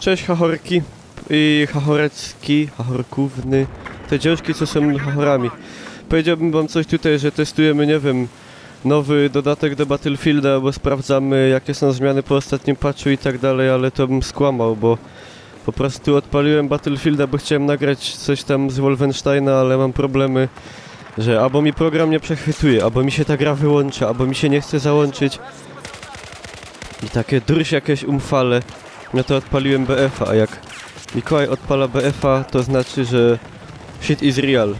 Cześć chachorki i chachorecki, chachorkówny, te dziążki co są chachorami. Powiedziałbym wam coś tutaj, że testujemy, nie wiem, nowy dodatek do Battlefielda, bo sprawdzamy jakie są zmiany po ostatnim patchu i tak dalej, ale to bym skłamał, bo po prostu odpaliłem Battlefielda, bo chciałem nagrać coś tam z Wolfensteina, ale mam problemy, że albo mi program nie przechwytuje, albo mi się ta gra wyłącza, albo mi się nie chce załączyć. I takie drż jakieś umfale. No to odpaliłem BF-a, a jak Mikołaj odpala BF-a, to znaczy, że shit is real.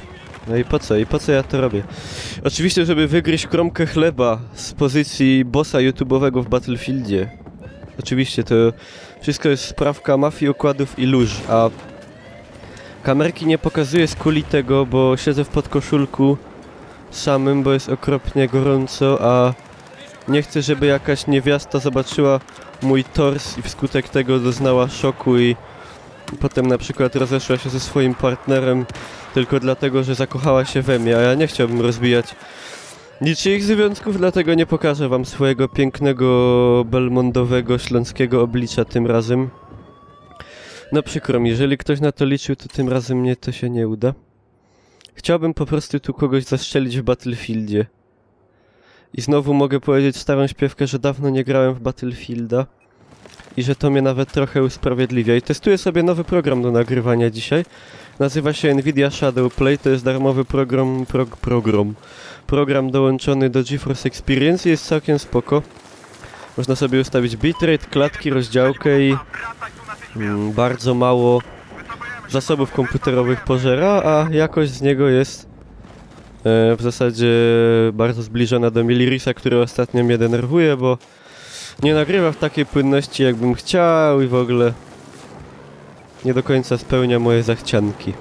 No i po co? I po co ja to robię? Oczywiście, żeby wygryźć kromkę chleba z pozycji bossa YouTube'owego w Battlefieldzie. Oczywiście, to wszystko jest sprawka mafii, układów i lóż, a kamerki nie pokazuje z kuli tego, bo siedzę w podkoszulku samym, bo jest okropnie gorąco, a nie chcę, żeby jakaś niewiasta zobaczyła mój tors i wskutek tego doznała szoku i potem na przykład rozeszła się ze swoim partnerem tylko dlatego, że zakochała się we mnie, a ja nie chciałbym rozbijać niczyich związków, dlatego nie pokażę wam swojego pięknego, belmondowego, śląskiego oblicza tym razem. No przykro mi, jeżeli ktoś na to liczył, to tym razem mnie to się nie uda. Chciałbym po prostu tu kogoś zastrzelić w Battlefieldzie. I znowu mogę powiedzieć starą śpiewkę, że dawno nie grałem w Battlefielda i że to mnie nawet trochę usprawiedliwia. I testuję sobie nowy program do nagrywania dzisiaj. Nazywa się Nvidia Shadowplay, to jest darmowy program dołączony do GeForce Experience i jest całkiem spoko. Można sobie ustawić bitrate, klatki, rozdziałkę i bardzo mało zasobów komputerowych pożera, a jakość z niego jest w zasadzie bardzo zbliżona do Milirisa, który ostatnio mnie denerwuje, bo nie nagrywa w takiej płynności jakbym chciał i w ogóle nie do końca spełnia moje zachcianki.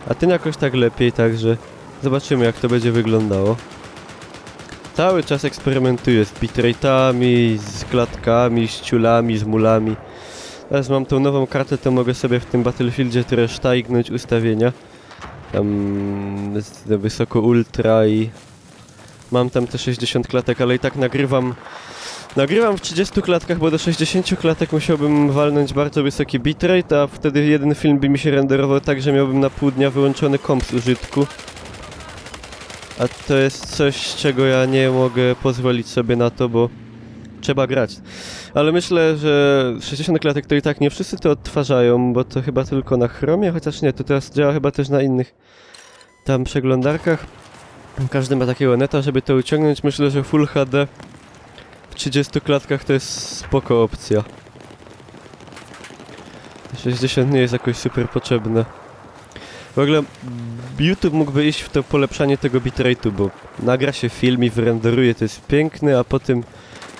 A ten jakoś tak lepiej, także zobaczymy jak to będzie wyglądało. Cały czas eksperymentuję z bitrate'ami, z klatkami, z ciulami, z mulami. Teraz mam tą nową kartę, to mogę sobie w tym Battlefieldzie trochę sztajgnąć ustawienia. Tam jest wysoko ultra i mam tam te 60 klatek, ale i tak nagrywam w 30 klatkach, bo do 60 klatek musiałbym walnąć bardzo wysoki bitrate, a wtedy jeden film by mi się renderował tak, że miałbym na pół dnia wyłączony komp z użytku. A to jest coś, czego ja nie mogę pozwolić sobie na to, bo trzeba grać. Ale myślę, że 60 klatek to i tak nie wszyscy to odtwarzają, bo to chyba tylko na Chromie, chociaż nie, to teraz działa chyba też na innych tam przeglądarkach. Każdy ma takiego neta, żeby to uciągnąć. Myślę, że Full HD w 30 klatkach to jest spoko opcja. 60 nie jest jakoś super potrzebne. W ogóle YouTube mógłby iść w to polepszanie tego bitrate'u, bo nagra się film i wyrenderuje, to jest piękne, a potem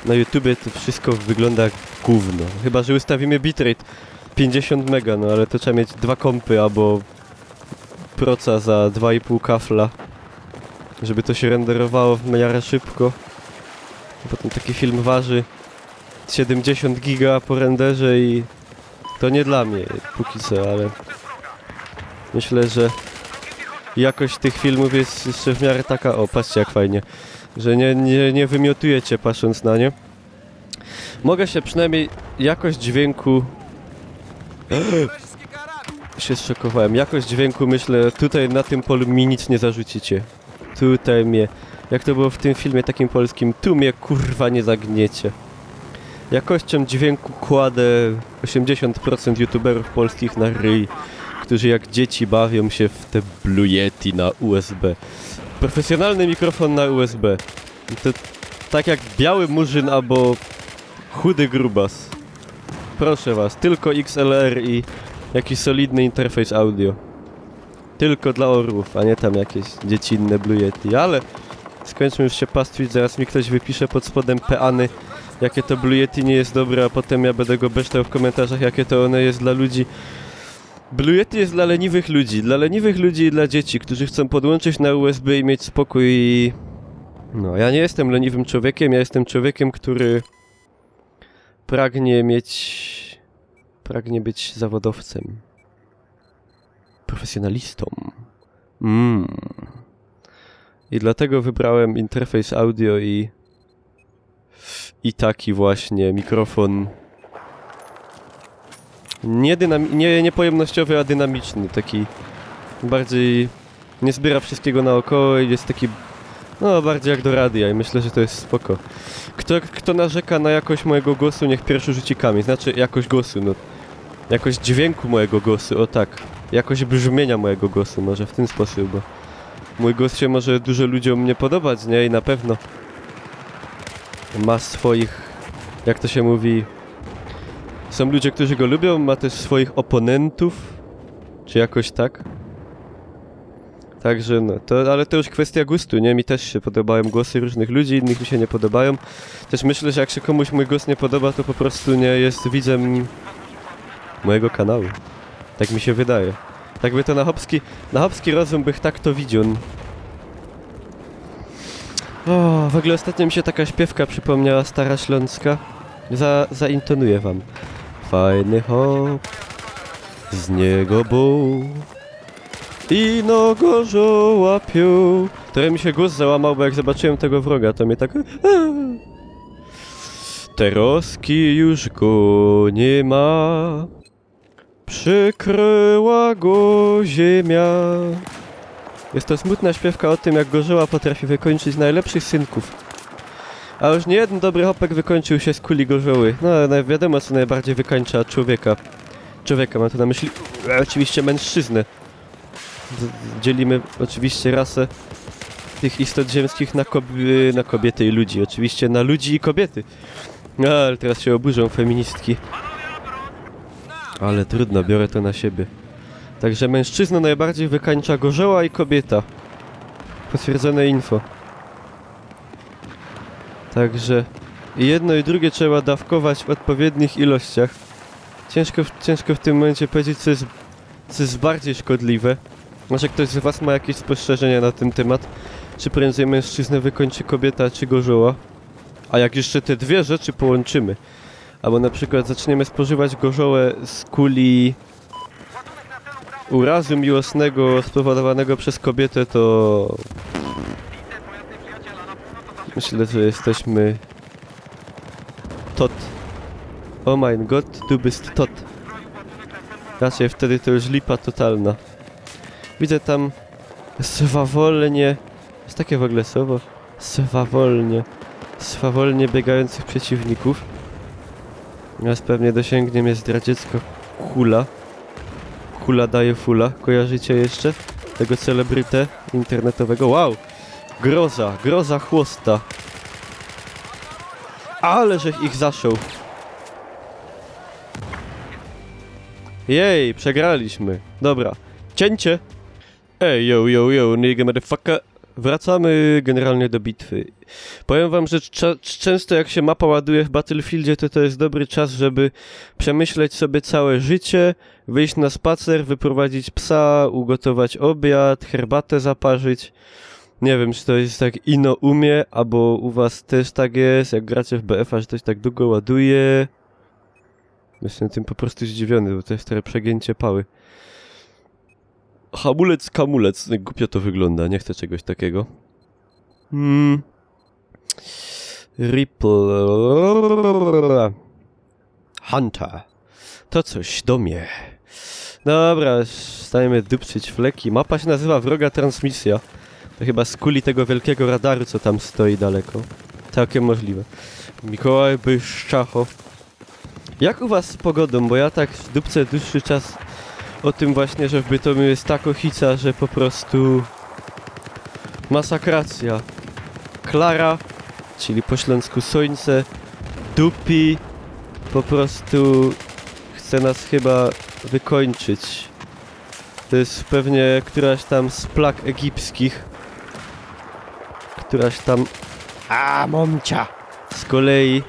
na YouTubie to wszystko wygląda jak gówno. Chyba że ustawimy bitrate 50 mega, no ale to trzeba mieć dwa kompy albo proca za 2,5 kafla, żeby to się renderowało w miarę szybko. Potem taki film waży 70 giga po renderze i to nie dla mnie póki co, ale myślę, że jakość tych filmów jest jeszcze w miarę taka, o patrzcie jak fajnie, że nie wymiotujecie patrząc na nie. Mogę się przynajmniej jakość dźwięku się zszokowałem. Jakość dźwięku myślę tutaj na tym polu mi nic nie zarzucicie. Tutaj mnie, jak to było w tym filmie takim polskim, tu mnie kurwa nie zagniecie. Jakością dźwięku kładę 80% youtuberów polskich na ryj, którzy jak dzieci bawią się w te Blue Yeti na USB. Profesjonalny mikrofon na USB. To tak jak biały murzyn albo chudy grubas. Proszę was, tylko XLR i jakiś solidny interfejs audio. Tylko dla orłów, a nie tam jakieś dziecinne Blue Yeti. Ale skończmy już się pastwić, zaraz mi ktoś wypisze pod spodem peany, jakie to Blue Yeti nie jest dobre, a potem ja będę go beształ w komentarzach, jakie to one jest dla ludzi. Blue Yeti jest dla leniwych ludzi i dla dzieci, którzy chcą podłączyć na USB i mieć spokój i... No, ja nie jestem leniwym człowiekiem, ja jestem człowiekiem, który pragnie być zawodowcem. Profesjonalistą. I dlatego wybrałem interfejs audio i taki właśnie mikrofon nie pojemnościowy, a dynamiczny, taki bardziej nie zbiera wszystkiego naokoło i jest taki no bardziej jak do radia i myślę, że to jest spoko. Kto narzeka na jakość mojego głosu, niech pierwszy rzuci kamień, znaczy jakość głosu, no jakość dźwięku mojego głosu, o tak, jakość brzmienia mojego głosu, może w ten sposób, bo mój głos się może dużo ludziom nie podobać, nie? I na pewno ma swoich, jak to się mówi, są ludzie, którzy go lubią, ma też swoich oponentów, czy jakoś tak. Także no, ale to już kwestia gustu, nie? Mi też się podobają głosy różnych ludzi, innych mi się nie podobają. Też myślę, że jak się komuś mój głos nie podoba, to po prostu nie jest widzem mojego kanału. Tak mi się wydaje. Tak by to na chłopski rozum bych tak to widział. O, w ogóle ostatnio mi się taka śpiewka przypomniała, stara śląska. Zaintonuję wam. Fajny hop, z niego buł i no gorzo łapią. Trochę mi się głos załamał, bo jak zobaczyłem tego wroga, to mnie tak... Te roski już go nie ma, przykryła go ziemia. Jest to smutna śpiewka o tym, jak gorzoła potrafi wykończyć najlepszych synków. A już nie jeden dobry chłopak wykończył się z kuli gorzoły. No, wiadomo, co najbardziej wykańcza człowieka. Człowieka, mam tu na myśli oczywiście mężczyznę. Dzielimy oczywiście rasę tych istot ziemskich na kobiety i ludzi. Oczywiście na ludzi i kobiety. No, ale teraz się oburzą feministki. Ale trudno, biorę to na siebie. Także mężczyzna najbardziej wykańcza gorzoła i kobieta. Potwierdzone info. Także jedno i drugie trzeba dawkować w odpowiednich ilościach. Ciężko w tym momencie powiedzieć, co jest bardziej szkodliwe. Może ktoś z was ma jakieś spostrzeżenia na ten temat? Czy prędzej mężczyznę wykończy kobieta, czy gorzoła? A jak jeszcze te dwie rzeczy połączymy? Albo na przykład zaczniemy spożywać gorzołę z kuli urazu miłosnego spowodowanego przez kobietę, to... Myślę, że jesteśmy... tot. Oh mein Gott, du bist tot. Raczej wtedy to już lipa totalna. Widzę tam swawolnie... Jest takie w ogóle słowo? Swawolnie biegających przeciwników. Teraz pewnie dosięgnie mnie zdradziecko Hula. Hula daje fula. Kojarzycie jeszcze? Tego celebrytę internetowego. Wow! Groza chłosta. Ale żech ich zaszył. Jej, przegraliśmy. Dobra. Cięcie! Ej, yo, nigga motherfucker. Wracamy generalnie do bitwy. Powiem wam, że często jak się mapa ładuje w Battlefieldzie, to jest dobry czas, żeby przemyśleć sobie całe życie, wyjść na spacer, wyprowadzić psa, ugotować obiad, herbatę zaparzyć. Nie wiem, czy to jest tak ino u mnie, albo u was też tak jest, jak gracie w BF-a, że to się tak długo ładuje. Jestem tym po prostu zdziwiony, bo to jest trochę przegięcie pały. Hamulec, kamulec. Głupio to wygląda, nie chcę czegoś takiego. Ripple. Hunter. To coś do mnie. Dobra, stajemy dupczyć fleki. Mapa się nazywa Wroga Transmisja. To chyba z kuli tego wielkiego radaru, co tam stoi daleko. Całkiem możliwe. Mikołaj Byszczacho. Jak u was z pogodą? Bo ja tak dupcę dłuższy czas o tym właśnie, że w Bytomiu jest tak ochica, że po prostu... masakracja. Klara, czyli po śląsku słońce, dupi, po prostu chce nas chyba wykończyć. To jest pewnie któraś tam z plag egipskich. Któraś tam... Momcia! Z kolei...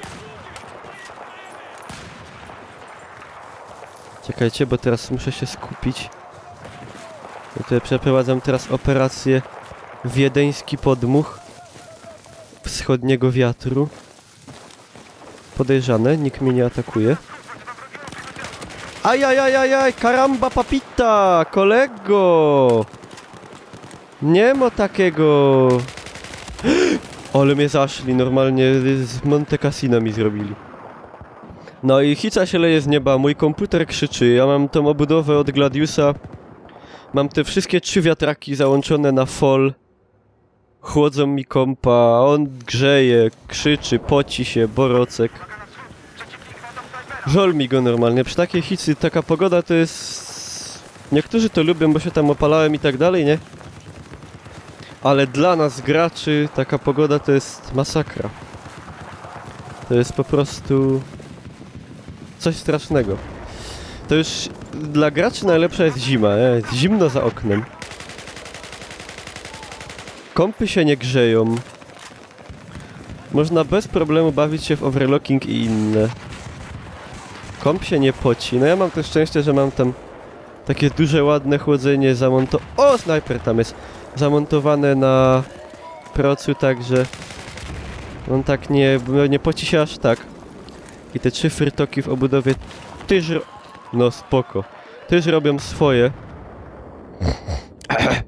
Czekajcie, bo teraz muszę się skupić. Ja tutaj przeprowadzam teraz operację Wiedeński Podmuch Wschodniego Wiatru. Podejrzane, nikt mnie nie atakuje. Ajajajajaj, karamba papita, kolego! Nie ma takiego... Ale mnie zaszli, normalnie z Monte Cassino mi zrobili. No i hica się leje z nieba, mój komputer krzyczy, ja mam tą obudowę od Gladiusa. Mam te wszystkie 3 wiatraki załączone na full. Chłodzą mi kompa, a on grzeje, krzyczy, poci się, borocek. Żol mi go normalnie, przy takiej hicy taka pogoda to jest... Niektórzy to lubią, bo się tam opalałem i tak dalej, nie? Ale dla nas graczy taka pogoda to jest masakra. To jest po prostu... coś strasznego. To już dla graczy najlepsza jest zima, nie? Jest zimno za oknem. Kompy się nie grzeją. Można bez problemu bawić się w overclocking i inne. Komp się nie poci. No ja mam to szczęście, że mam tam takie duże, ładne chłodzenie O, snajper tam jest! Zamontowane na procu, także on tak nie poci się aż tak. I te 3 frytoki w obudowie no spoko. Też robią swoje.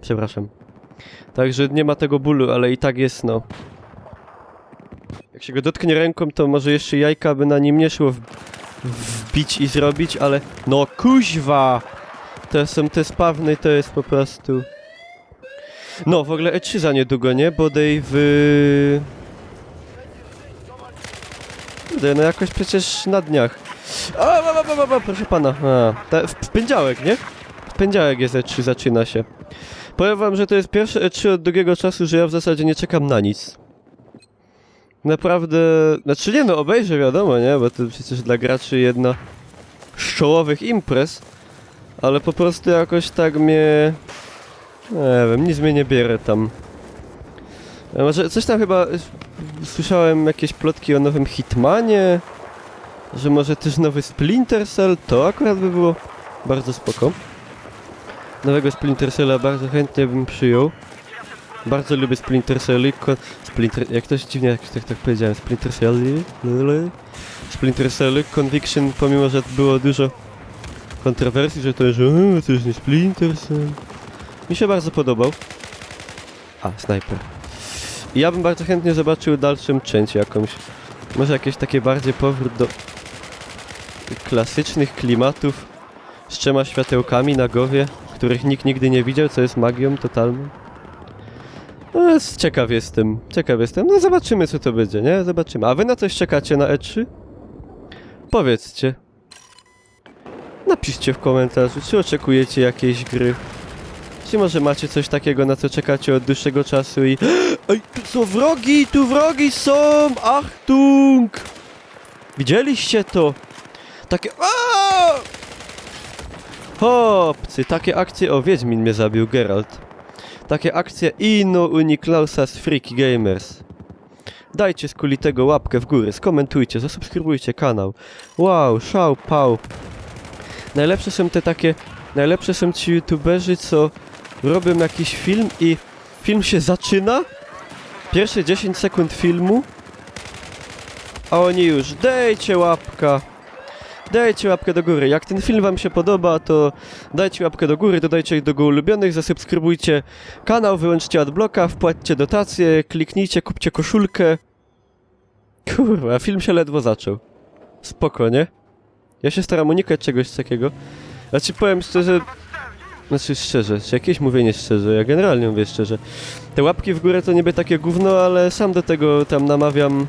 Przepraszam. Także nie ma tego bólu, ale i tak jest, no. Jak się go dotknie ręką, to może jeszcze jajka by na nim nie szło wbić i zrobić, ale... No kuźwa! To są te spawny, to jest po prostu... No, w ogóle E3 za niedługo, nie? Bodaj no jakoś przecież na dniach. Proszę pana. W poniedziałek, nie? W poniedziałek jest E3, zaczyna się. Powiem wam, że to jest pierwsze E3 od długiego czasu, że ja w zasadzie nie czekam na nic. Naprawdę... Znaczy nie no, obejrzę wiadomo, nie? Bo to przecież dla graczy jedna z czołowych imprez. Ale po prostu jakoś tak mnie... Nie wiem, nic mnie nie bierze tam. Może coś tam chyba... Słyszałem jakieś plotki o nowym Hitmanie. Że może też nowy Splinter Cell. To akurat by było bardzo spoko. Nowego Splinter Cella bardzo chętnie bym przyjął. Bardzo lubię Splinter Celli. Jak to jest dziwnie, jak tak powiedziałem. Splinter Celli. Splinter Celli. Conviction, pomimo że było dużo kontrowersji, że to już nie Splinter Cell. Mi się bardzo podobał. Snajper. I ja bym bardzo chętnie zobaczył dalszą część jakąś. Może jakieś takie bardziej powrót do klasycznych klimatów z 3 światełkami na głowie, których nikt nigdy nie widział, co jest magią totalną. No, ciekaw jestem. No zobaczymy, co to będzie, nie? Zobaczymy. A wy na coś czekacie na E3? Powiedzcie. Napiszcie w komentarzu, czy oczekujecie jakiejś gry. Czy może macie coś takiego, na co czekacie od dłuższego czasu i... Ej, tu są wrogi! Tu wrogi są! Achtung! Widzieliście to? Takie... Hopcy, takie akcje... O, Wiedźmin mnie zabił, Geralt. Takie akcje Ino Uniklausas Freaky Gamers. Dajcie z kulitego łapkę w górę, skomentujcie, zasubskrybujcie kanał. Wow, szał, pał. Najlepsze są ci youtuberzy, co robią jakiś film i film się zaczyna. Pierwsze 10 sekund filmu. A oni już, dajcie łapkę do góry. Jak ten film wam się podoba, to dajcie łapkę do góry, dodajcie do ulubionych, zasubskrybujcie kanał, wyłączcie adblocka, wpłaćcie dotacje, kliknijcie, kupcie koszulkę. Kurwa, film się ledwo zaczął. Spoko, nie? Ja się staram unikać czegoś takiego. Znaczy powiem szczerze... czy jakieś mówienie szczerze, ja generalnie mówię szczerze. Te łapki w górę to niby takie gówno, ale sam do tego tam namawiam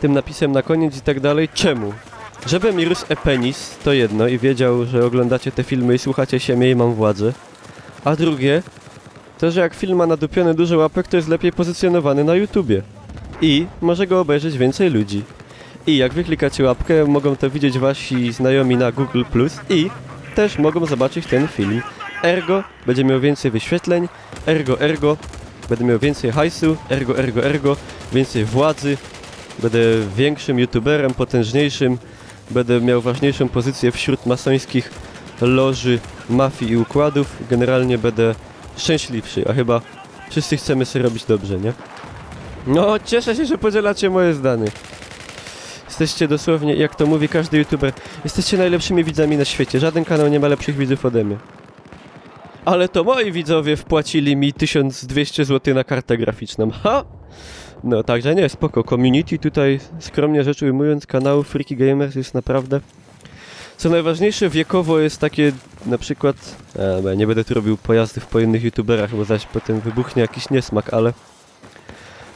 tym napisem na koniec i tak dalej. Czemu? Żeby mi rósł e-penis, to jedno i wiedział, że oglądacie te filmy i słuchacie siebie i mam władzę. A drugie, to że jak film ma nadupione dużo łapek, to jest lepiej pozycjonowany na YouTubie. I może go obejrzeć więcej ludzi. I jak wy klikacie łapkę, mogą to widzieć wasi znajomi na Google+, i też mogą zobaczyć ten film. Ergo, będzie miał więcej wyświetleń, ergo, będę miał więcej hajsu, ergo, więcej władzy, będę większym youtuberem, potężniejszym, będę miał ważniejszą pozycję wśród masońskich loży, mafii i układów, generalnie będę szczęśliwszy, a chyba wszyscy chcemy sobie robić dobrze, nie? No, cieszę się, że podzielacie moje zdanie. Jesteście dosłownie, jak to mówi każdy youtuber, jesteście najlepszymi widzami na świecie. Żaden kanał nie ma lepszych widzów ode mnie. Ale to moi widzowie wpłacili mi 1200 zł na kartę graficzną. Ha! No także nie, spoko. Community tutaj, skromnie rzecz ujmując, kanału Freaky Gamers jest naprawdę... Co najważniejsze, wiekowo jest takie, na przykład... bo ja nie będę tu robił pojazdów po innych youtuberach, bo zaś potem wybuchnie jakiś niesmak, ale...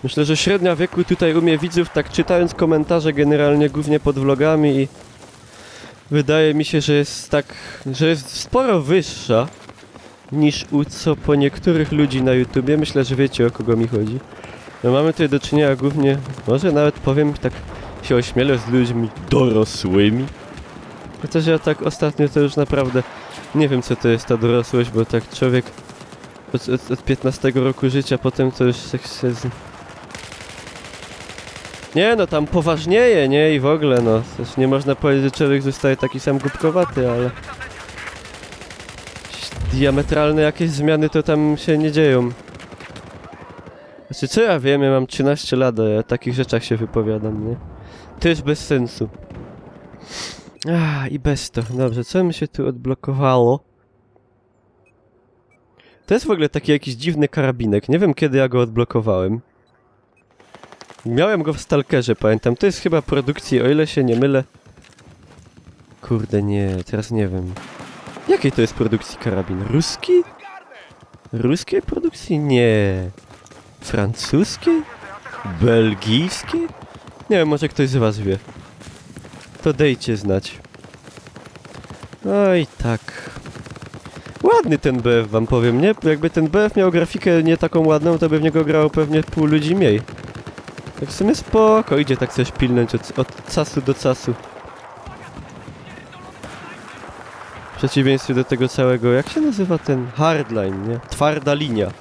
Myślę, że średnia wieku tutaj u mnie widzów, tak czytając komentarze generalnie głównie pod vlogami i... Wydaje mi się, że jest tak... że jest sporo wyższa niż u co po niektórych ludzi na YouTubie. Myślę, że wiecie, o kogo mi chodzi. No mamy tutaj do czynienia głównie, może nawet powiem, tak się ośmielę, z ludźmi dorosłymi. Chociaż ja tak ostatnio to już naprawdę nie wiem, co to jest ta dorosłość, bo tak człowiek od 15 roku życia potem to już tak się... Nie no, tam poważnieje, nie? I w ogóle no, też nie można powiedzieć, że człowiek zostaje taki sam głupkowaty, ale... Diametralne jakieś zmiany to tam się nie dzieją. Znaczy, co ja wiem, ja mam 13 lat, a ja o takich rzeczach się wypowiadam, nie? Też bez sensu. I bez to. Dobrze, co mi się tu odblokowało? To jest w ogóle taki jakiś dziwny karabinek. Nie wiem, kiedy ja go odblokowałem. Miałem go w Stalkerze, pamiętam. To jest chyba produkcji, o ile się nie mylę. Kurde, nie, teraz nie wiem. Jakiej to jest produkcji karabin? Ruski? Ruskiej produkcji? Nie. Francuskiej? Belgijskiej? Nie wiem, może ktoś z was wie. To dejcie znać. Oj, tak. Ładny ten BF, wam powiem, nie? Jakby ten BF miał grafikę nie taką ładną, to by w niego grało pewnie pół ludzi mniej. Tak w sumie spoko, idzie tak coś pilnąć od casu do casu. W przeciwieństwie do tego całego, jak się nazywa ten hardline, nie? Twarda linia.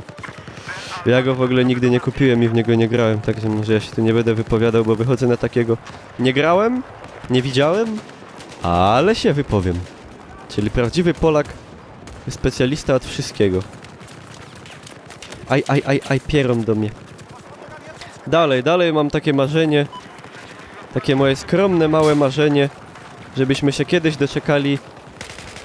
Ja go w ogóle nigdy nie kupiłem i w niego nie grałem, także może ja się tu nie będę wypowiadał, bo wychodzę na takiego... Nie grałem, nie widziałem, ale się wypowiem. Czyli prawdziwy Polak, specjalista od wszystkiego. Pierom do mnie. Dalej mam takie marzenie, takie moje skromne, małe marzenie, żebyśmy się kiedyś doczekali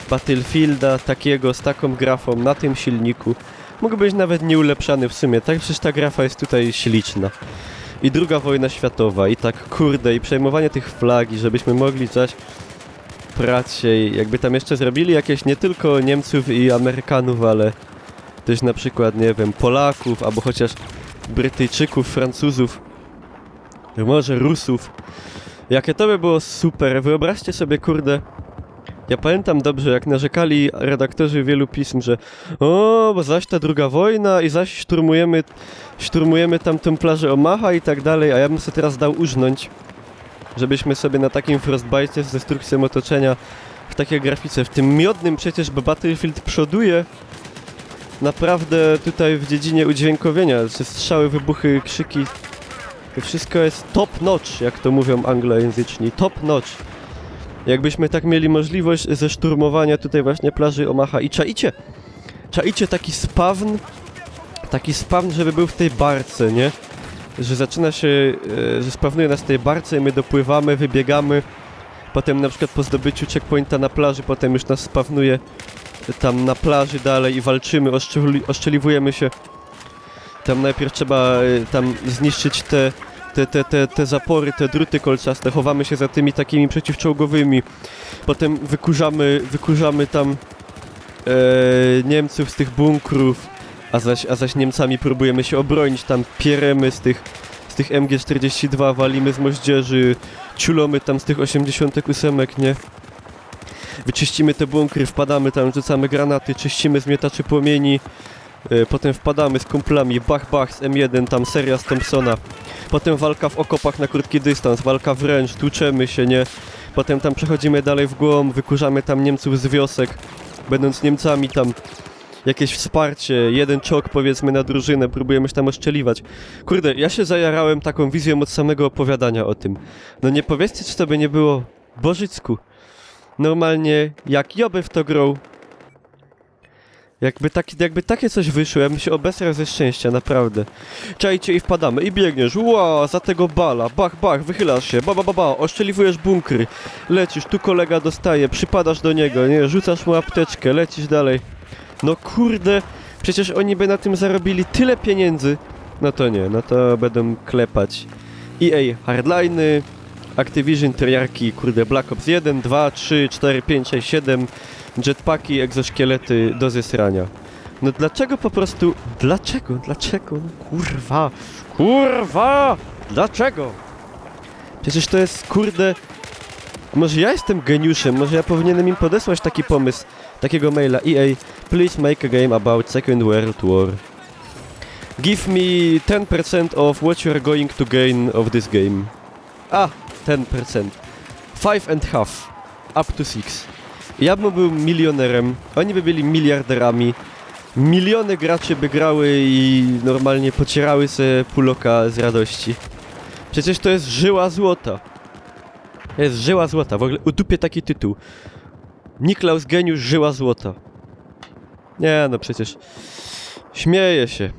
Battlefielda takiego, z taką grafą, na tym silniku. Mógł być nawet nieulepszany w sumie, tak? Przecież ta grafa jest tutaj śliczna. I II wojna światowa, i tak kurde, i przejmowanie tych flagi, żebyśmy mogli zaś prać się i jakby tam jeszcze zrobili jakieś nie tylko Niemców i Amerykanów, ale też na przykład, nie wiem, Polaków, albo chociaż Brytyjczyków, Francuzów, może Rusów. Jakie to by było super, wyobraźcie sobie, kurde, ja pamiętam dobrze, jak narzekali redaktorzy wielu pism, że bo zaś ta II wojna i zaś szturmujemy tamtą plażę Omaha i tak dalej, a ja bym sobie teraz dał użnąć, żebyśmy sobie na takim Frostbite z destrukcją otoczenia w takiej grafice, w tym miodnym przecież, bo Battlefield przoduje naprawdę tutaj w dziedzinie udźwiękowienia, że strzały, wybuchy, krzyki, to wszystko jest top notch, jak to mówią anglojęzyczni, top notch. Jakbyśmy tak mieli możliwość ze szturmowania tutaj właśnie plaży Omaha i czaicie taki spawn, żeby był w tej barce, nie? Że zaczyna się, że spawnuje nas w tej barce i my dopływamy, wybiegamy, potem na przykład po zdobyciu checkpointa na plaży, potem już nas spawnuje tam na plaży dalej i walczymy, oszczeliwujemy się. Tam najpierw trzeba tam zniszczyć te zapory, te druty kolczaste, chowamy się za tymi takimi przeciwczołgowymi, potem wykurzamy tam Niemców z tych bunkrów, a zaś Niemcami próbujemy się obronić, tam pieremy z tych MG42, walimy z moździerzy, ciulomy tam z tych 88, nie? Wyczyścimy te bunkry, wpadamy tam, rzucamy granaty, czyścimy z miotaczy płomieni, potem wpadamy z kumplami, bach, z M1, tam seria z Thompsona. Potem walka w okopach na krótki dystans, walka wręcz, tłuczemy się, nie? Potem tam przechodzimy dalej w głąb, wykurzamy tam Niemców z wiosek, będąc Niemcami tam jakieś wsparcie, jeden czołg powiedzmy na drużynę, próbujemy się tam oszczeliwać. Kurde, ja się zajarałem taką wizją od samego opowiadania o tym. No nie powiedzcie, czy to by nie było bożycku. Normalnie, jak Joby w to grą, jakby takie coś wyszło, ja bym się obesrał ze szczęścia, naprawdę. Czajcie i wpadamy, i biegniesz, za tego bala, bach, wychylasz się, oszczeliwujesz bunkry, lecisz, tu kolega dostaje, przypadasz do niego, nie, rzucasz mu apteczkę, lecisz dalej. No kurde, przecież oni by na tym zarobili tyle pieniędzy. No to nie, no to będą klepać EA Hardline'y, Activision Treyarchi, kurde, Black Ops 1, 2, 3, 4, 5, 6, 7, jetpacki, egzoszkielety do zesrania. No dlaczego po prostu... Dlaczego? No kurwa! Dlaczego? Przecież to jest, kurde... Może ja jestem geniuszem, może ja powinienem im podesłać taki pomysł, takiego maila. EA, please make a game about Second World War. Give me 10% of what you're going to gain of this game. 10%. 5.5. Up to 6. Ja bym był milionerem, oni by byli miliarderami. Miliony graczy by grały i normalnie pocierały sobie puloka z radości. Przecież to jest żyła złota. To jest żyła złota. W ogóle udupię taki tytuł. Niklaus Geniusz Żyła Złota. Nie no przecież... Śmieję się.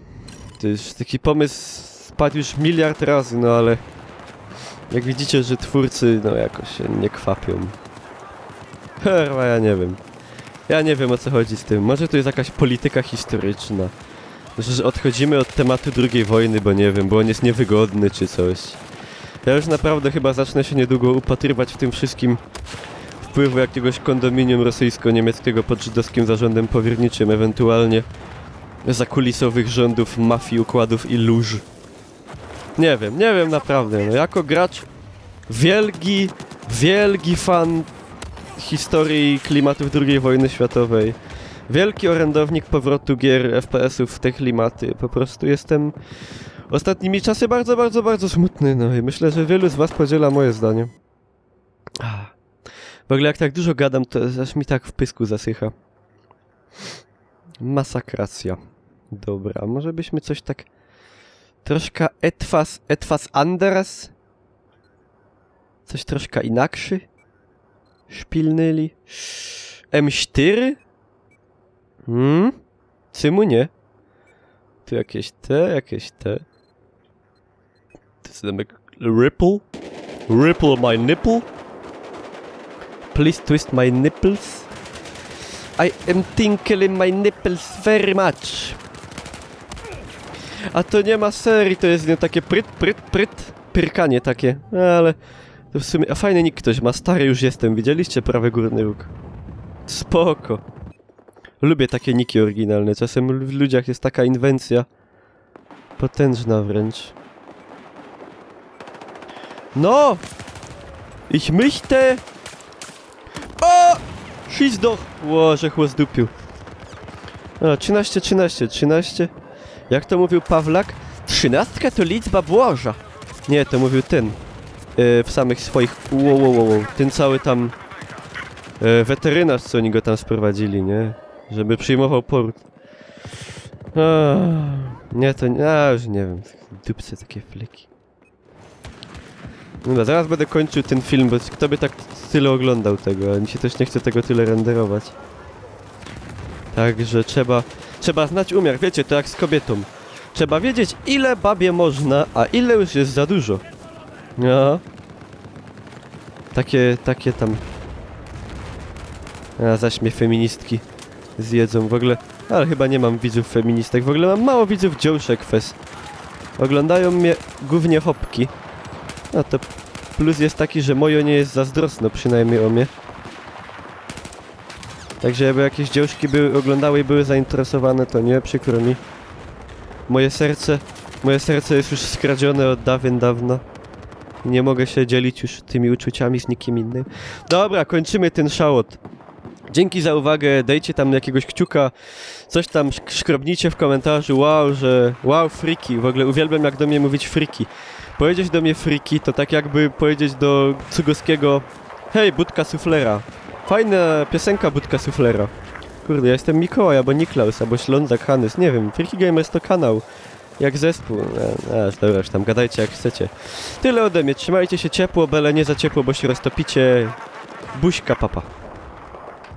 To jest taki pomysł spadł już miliard razy, no ale... Jak widzicie, że twórcy no jakoś się nie kwapią. Chyba ja nie wiem. Ja nie wiem o co chodzi z tym. Może to jest jakaś polityka historyczna. Że odchodzimy od tematu II wojny, bo nie wiem, bo on jest niewygodny czy coś. Ja już naprawdę chyba zacznę się niedługo upatrywać w tym wszystkim wpływu jakiegoś kondominium rosyjsko-niemieckiego pod żydowskim zarządem powierniczym, ewentualnie zakulisowych rządów, mafii, układów i lóż. Nie wiem naprawdę. No, jako gracz wielki fan historii klimatów II wojny światowej, wielki orędownik powrotu gier FPS-ów w te klimaty. Po prostu jestem ostatnimi czasy bardzo smutny, no i myślę, że wielu z was podziela moje zdanie. W ogóle jak tak dużo gadam, to aż mi tak w pysku zasycha. Masakracja. Dobra, może byśmy coś tak troszkę etwas anders? Coś troszkę inaksi? Szpilnyli? M4? Czemu nie? Tu jakieś te. To jest zamek Ripple? Ripple my nipple? Please twist my nipples. I am tinkling my nipples very much. A to nie ma serii, to jest nie takie pyrkanie takie. Ale to w sumie... A fajny nick ktoś ma, stary już jestem, widzieliście prawy górny róg? Spoko. Lubię takie niki oryginalne, czasem w ludziach jest taka inwencja. Potężna wręcz. No! Ich möchte... O! Schieß doch! Ło, że chłos dupił. A, 13. Jak to mówił Pawlak? 13 to liczba Boża. Nie, to mówił ten. W samych swoich... Wow. Ten cały tam... weterynarz, co oni go tam sprowadzili, nie? Żeby przyjmował poród. Nie, to... już nie wiem. Dupce takie fleki. Dobra, zaraz będę kończył ten film, bo kto by tak tyle oglądał tego, a mi się też nie chce tego tyle renderować. Także trzeba znać umiar, wiecie, to jak z kobietą. Trzeba wiedzieć, ile babie można, a ile już jest za dużo. No. Takie tam... Zaś mnie feministki zjedzą w ogóle. Ale chyba nie mam widzów feministek, w ogóle mam mało widzów dziołszek fes. Oglądają mnie głównie hopki. No to plus jest taki, że moje nie jest zazdrosne, przynajmniej o mnie. Także jakby jakieś dziełszki oglądały i były zainteresowane, to nie, przykro mi. Moje serce jest już skradzione od dawna. Nie mogę się dzielić już tymi uczuciami z nikim innym. Dobra, kończymy ten szałot. Dzięki za uwagę, dajcie tam jakiegoś kciuka, coś tam szkrobnijcie w komentarzu, wow, friki, w ogóle uwielbiam jak do mnie mówić friki. Powiedzieć do mnie friki to tak jakby powiedzieć do Cugowskiego: hej, Budka Suflera. Fajna piosenka Budka Suflera. Kurde, ja jestem Mikołaj, albo Niklaus, albo Ślązak, Hanys, nie wiem, Friki Gamers to kanał. Jak zespół. Dobra, już tam gadajcie jak chcecie. Tyle ode mnie, trzymajcie się ciepło, byle nie za ciepło, bo się roztopicie. Buźka, papa.